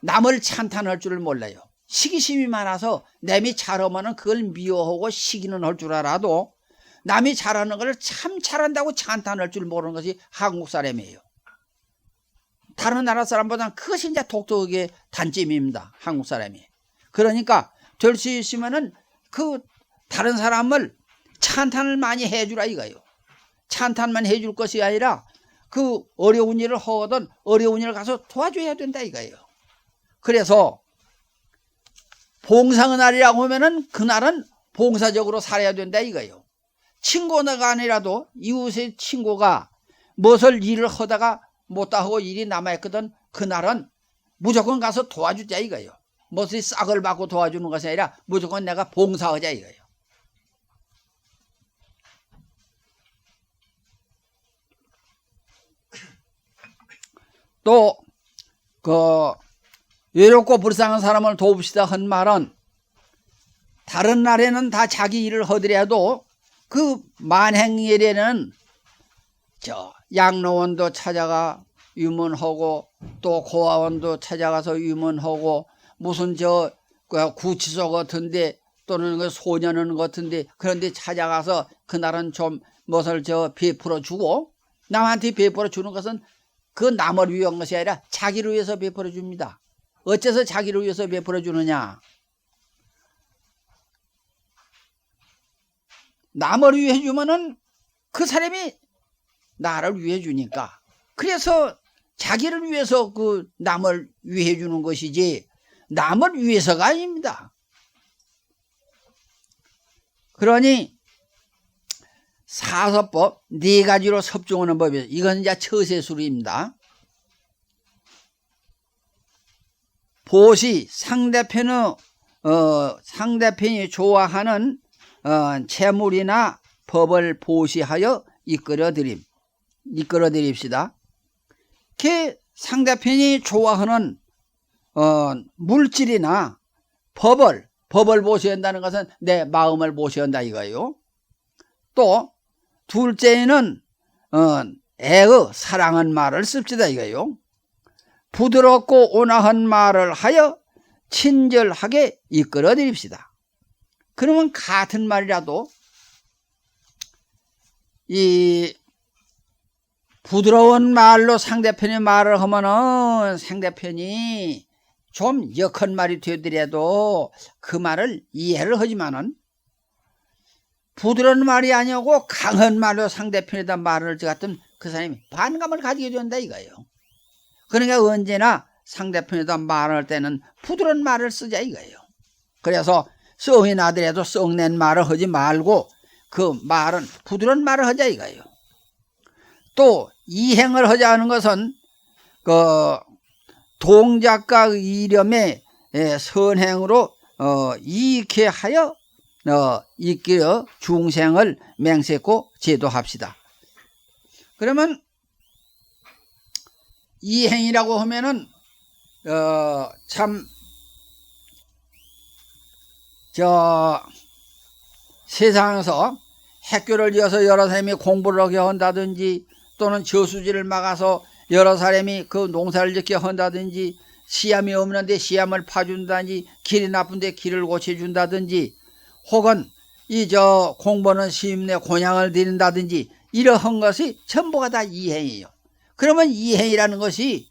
Speaker 1: 남을 찬탄할 줄을 몰라요. 시기심이 많아서 남이 잘하면 그걸 미워하고 시기는 할 줄 알아도 남이 잘하는 걸 참 잘한다고 찬탄할 줄 모르는 것이 한국 사람이에요. 다른 나라 사람보다는 그것이 이제 독특하게 단점입니다. 한국 사람이. 그러니까 될 수 있으면은 다른 사람을 찬탄을 많이 해주라 이거예요. 찬탄만 해줄 것이 아니라 어려운 일을 하거든 어려운 일을 가서 도와줘야 된다 이거예요. 그래서 봉사의 날이라고 하면은 그날은 봉사적으로 살아야 된다 이거예요. 친구가 아니라도 이웃의 친구가 무엇을 일을 하다가 못다 하고 일이 남아있거든 그날은 무조건 가서 도와주자 이거예요. 무엇이 싹을 받고 도와주는 것이 아니라 무조건 내가 봉사하자 이거예요. 또 외롭고 불쌍한 사람을 도웁시다 한 말은 다른 날에는 다 자기 일을 하더라도 만행일에는 양로원도 찾아가 유문하고 또 고아원도 찾아가서 유문하고 무슨 구치소 같은데 또는 소년원 같은데 그런데 찾아가서 그날은 좀 무엇을 베풀어 주고 남한테 베풀어 주는 것은 그 남을 위한 것이 아니라 자기를 위해서 베풀어 줍니다. 어째서 자기를 위해서 베풀어 주느냐? 남을 위해 주면은 그 사람이 나를 위해 주니까. 그래서 자기를 위해서 남을 위해 주는 것이지 남을 위해서가 아닙니다. 그러니 사서법 4가지로 섭종하는 법이에요. 이건 이제 처세술입니다. 보시 상대편의 상대편이 좋아하는 재물이나 법을 보시하여 이끌어 드립시다. 그 상대편이 좋아하는 물질이나 법을 보셔야 한다는 것은 내 마음을 보셔야 한다 이거예요. 또 둘째는 애의 사랑한 말을 씁시다 이거예요. 부드럽고 온화한 말을 하여 친절하게 이끌어 드립시다. 그러면 같은 말이라도 이 부드러운 말로 상대편이 말을 하면은 상대편이 좀 역한 말이 되더라도 그 말을 이해를 하지만은 부드러운 말이 아니고 강한 말로 상대편에다 말을 같으면 그 사람이 반감을 가지게 된다 이거예요. 그러니까 언제나 상대편에다 말할 때는 부드러운 말을 쓰자 이거예요. 그래서 성이 나더라도 썩낸 말을 하지 말고 그 말은 부드러운 말을 하자 이거예요. 또 이행을 하자는 것은 그 동작과 이념의 선행으로 이익해 하여 이끌어 중생을 맹세코 제도합시다. 그러면 이행이라고 하면은 참 세상에서 학교를 지어서 여러 사람이 공부를 하게 한다든지 또는 저수지를 막아서 여러 사람이 그 농사를 짓게 한다든지 시암이 없는데 시암을 파준다든지 길이 나쁜데 길을 고쳐준다든지 혹은 공부하는 시임내 곤양을 드린다든지 이러한 것이 전부가 다 이행이에요. 그러면 이행이라는 것이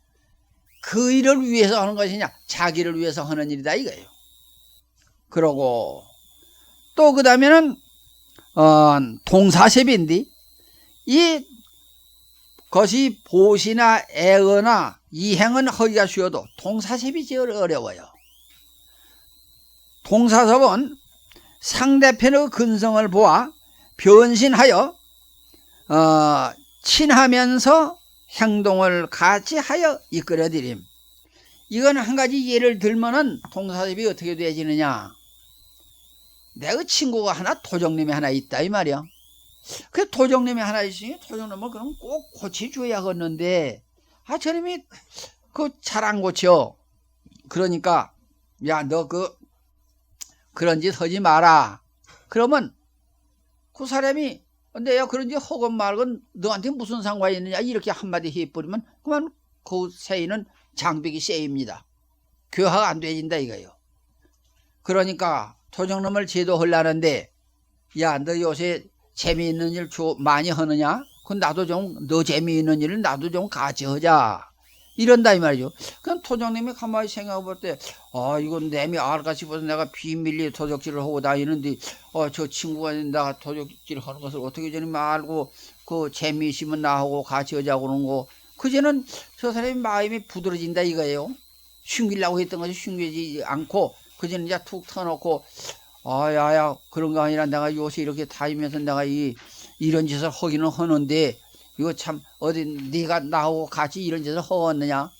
Speaker 1: 그 일을 위해서 하는 것이냐 자기를 위해서 하는 일이다 이거예요. 그러고 또 그 다음에는 동사셉인데 이 것이 보시나 애어나 이행은 하기가 쉬워도 동사셉이 제일 어려워요. 동사섭은 상대편의 근성을 보아 변신하여 친하면서 행동을 같이 하여 이끌어 드림. 이건 한 가지 예를 들면은 동사섭이 어떻게 되어지느냐. 내 친구가 하나 도적님이 하나 있다 이 말이야. 그 도적님이 하나 있으니 도적님을 그럼 꼭 고쳐줘야겠는데 저놈이 그 잘 안 고쳐. 그러니까 야 너 그런 짓 하지 마라. 그러면 그 사람이 내가 그런 짓 하건 말건 너한테 무슨 상관이 있느냐 이렇게 한마디 해버리면 그만 그 세인은 장벽이 세입니다. 교화가 안 되진다 이거예요. 그러니까 도적놈을 제도하려는데 야 너 요새 재미있는 일 많이 하느냐? 그럼 나도 좀 너 재미있는 일을 나도 좀 같이 하자. 이런다 이 말이죠. 그럼 도적님이 가만히 생각해 볼 때 이건 내미 알까 싶어서 내가 비밀리에 도적질을 하고 다니는데 저 친구가 내가 도적질 하는 것을 어떻게 저놈이 알고 그 재미있으면 나하고 같이 하자고 그러는 거 그제는 저 사람이 마음이 부드러진다 이거예요. 숨기려고 했던 것이 숨기지 않고 그제는 이제 툭 터놓고 야야 그런 거 아니라 내가 요새 이렇게 다니면서 내가 이런 짓을 하기는 하는데 이거 참 어디 네가 나하고 같이 이런 짓을 하겠느냐?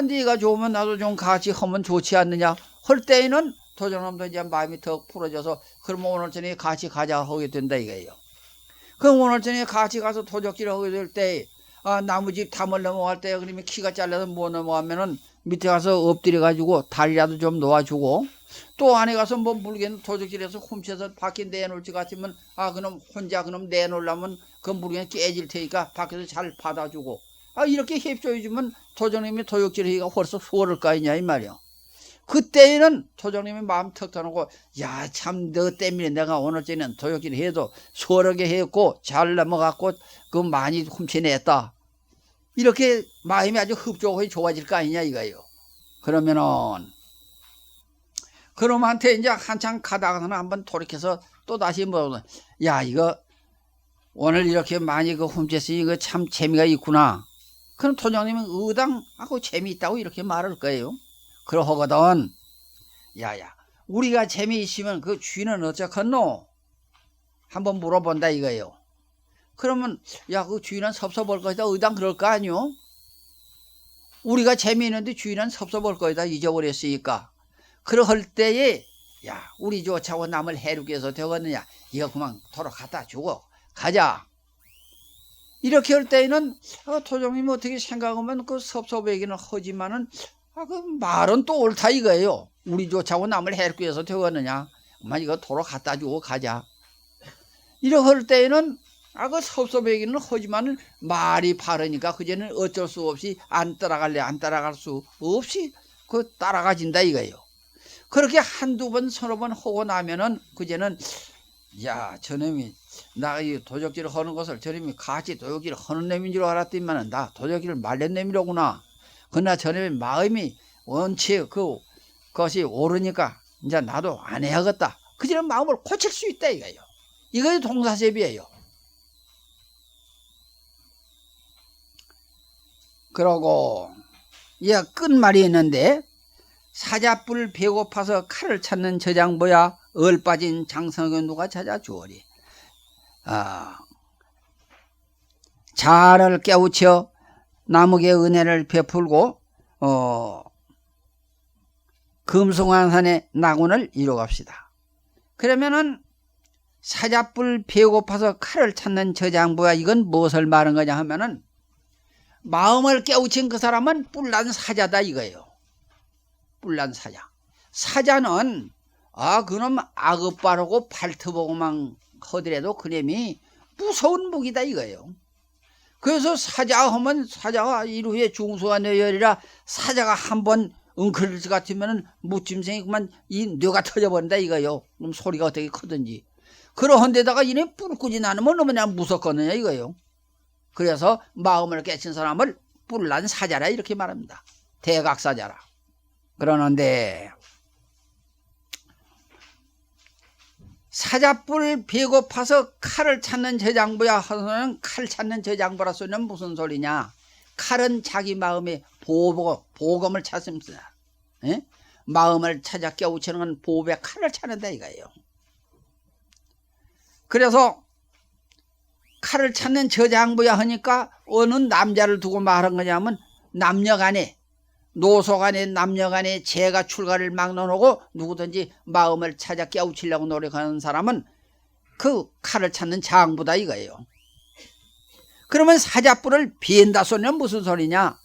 Speaker 1: 네가 좋으면 나도 좀 같이 하면 좋지 않느냐? 할 때에는 도적놈도 이제 마음이 더 풀어져서 그러면 오늘 저녁에 같이 가자 하게 된다 이거예요. 그럼 오늘 저녁에 같이 가서 도적질을 하게 될 때 나무집 담을 넘어갈 때 그러면 키가 잘라서 못 넘어가면은 밑에 가서 엎드려 가지고 다리라도 좀 놓아주고 또 안에 가서 뭐 물건 도적질해서 훔쳐서 밖에 내놓을 것 같으면 그럼 혼자 그럼 내놓으려면 그 물건 깨질 테니까 밖에서 잘 받아주고 이렇게 협조해주면 도적님이 도적질하기가 훨씬 수월할 거 아니냐 이 말이야. 그때에는 도적님이 마음 턱 터놓고 야 참 너 때문에 내가 오늘 저녁 도적질 해도 수월하게 했고 잘 넘어갔고 그 많이 훔쳐냈다. 이렇게 마음이 아주 흡족하게 좋아질 거 아니냐 이거예요. 그러면은 그놈한테 이제 한참 가다가는 한번 돌이켜서 또 다시 야 이거 오늘 이렇게 많이 훔쳤으니 이거 참 재미가 있구나. 그럼 도적님은 의당하고 재미있다고 이렇게 말할 거예요. 그러거든 야야 우리가 재미있으면 그 주인은 어쩌겠노? 한번 물어본다 이거예요. 그러면 야 그 주인은 섭섭할 것이다 의당 그럴 거 아니요? 우리가 재미있는데 주인은 섭섭할 것이다 잊어버렸으니까 그럴 때에 야 우리 좋자고 남을 해롭게 해서 되겠느냐, 이거 그만 도로 갖다 주고 가자. 이렇게 할 때에는 도정님 어떻게 생각하면 그 섭섭하기는 하지만은 그 말은 또 옳다 이거예요. 우리 좋자고 남을 해롭게 해서 되겠느냐, 그만 이거 도로 갖다 주고 가자. 이렇게 할 때에는 그 섭섭하기는 하지만은 말이 바르니까 그제는 어쩔 수 없이 안 따라갈 수 없이 그 따라가진다 이거예요. 그렇게 한두 번 서너 번 하고 나면은 그제는 야 저놈이 나 이 도적질을 하는 것을 저놈이 같이 도적질을 하는 놈인 줄 알았더니만은 나 도적질을 말린 놈이로구나. 그러나 저놈의 마음이 원체 그것이 오르니까 이제 나도 안 해야겠다. 그제는 마음을 고칠 수 있다 이거예요. 이것이 동사cep이에요. 그러고 끝말이 있는데 사자뿔 배고파서 칼을 찾는 저장보야 얼빠진 장성은 누가 찾아주오리. 자아를 깨우쳐 남에게 은혜를 베풀고 금송환산의 낙원을 이루갑시다. 그러면은 사자뿔 배고파서 칼을 찾는 저장보야, 이건 무엇을 말한 거냐 하면은 마음을 깨우친 그 사람은 뿔난 사자다 이거예요. 뿔난 사자. 사자는 그놈 악업바르고 발트보고만 하더라도 그놈이 무서운 무기다 이거예요. 그래서 사자 하면 사자가 이루에 중수가 내열이라 사자가 한번 엉클 것 같으면 무짐승이 그만 이 뇌가 터져버린다 이거예요. 그럼 소리가 어떻게 크든지. 그러한데다가 이네 뿔꾸지 나누면 얼마나 무섭거든요 이거예요. 그래서 마음을 깨친 사람을 뿔난 사자라 이렇게 말합니다. 대각사자라. 그러는데 사자뿔 배고파서 칼을 찾는 저장부야 하서는 칼 찾는 저장부라 소리는 무슨 소리냐. 칼은 자기 마음의 보검을 찾습니다. 에? 마음을 찾아 깨우치는 건 보배 칼을 찾는다 이거예요. 그래서 칼을 찾는 저장부야 하니까 어느 남자를 두고 말한 거냐면 남녀간에 노소간에 남녀간에 재가 출가를 막론하고 누구든지 마음을 찾아 깨우치려고 노력하는 사람은 그 칼을 찾는 장부다 이거예요. 그러면 사자뿔을 비엔다 소리는 무슨 소리냐.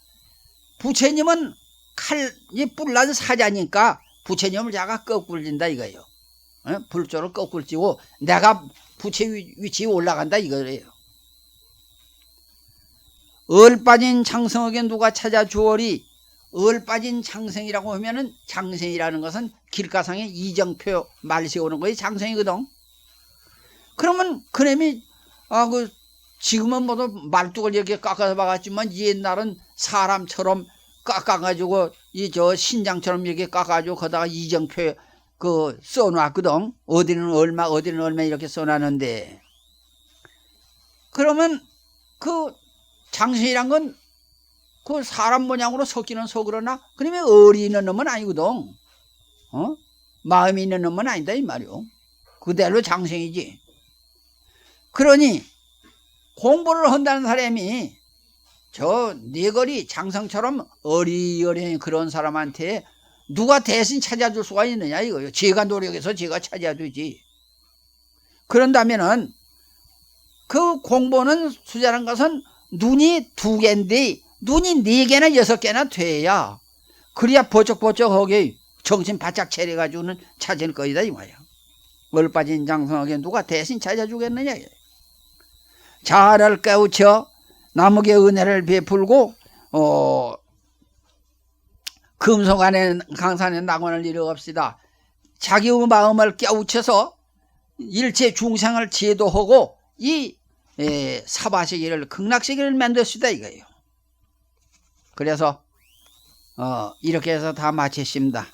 Speaker 1: 부처님은 칼이 뿔난 사자니까 부처님을 자가 거꾸질진다 이거예요. 불조를 거꾸질지고 내가 부처 위치에 올라간다 이거예요. 얼빠진 장성에게 누가 찾아주오리. 얼빠진 장생이라고 하면은 장생이라는 것은 길가상에 이정표 말 세우는 거에 장생이거든. 그러면 그놈이 지금은 모두 말뚝을 이렇게 깎아서 박았지만 옛날은 사람처럼 깎아가지고 신장처럼 이렇게 깎아가지고 거기다가 이정표 써놨거든. 어디는 얼마 어디는 얼마 이렇게 써놨는데, 그러면 장생이란 건 사람 모양으로 섞이는 속으로나 그러면 어리 있는 놈은 아니거든. 마음이 있는 놈은 아니다 이 말이요. 그대로 장생이지. 그러니 공부를 한다는 사람이 네거리 장성처럼 어리어리 그런 사람한테 누가 대신 찾아줄 수가 있느냐 이거요. 제가 노력해서 제가 찾아주지. 그런다면은 그 공부는 수자란 것은 눈이 2개인데 눈이 4개나 6개나 돼야 그래야 버쩍버쩍하게 정신 바짝 차려가지고는 찾을 거이다 이 말이야. 얼빠진 장성하게 누가 대신 찾아주겠느냐. 자아를 깨우쳐 남에게 은혜를 베풀고 금속안에 강산에 낙원을 이루옵시다. 자기의 마음을 깨우쳐서 일체 중생을 제도하고 이 사바세계를 극락세계를 만들었다 이거예요. 그래서 이렇게 해서 다 마쳤습니다.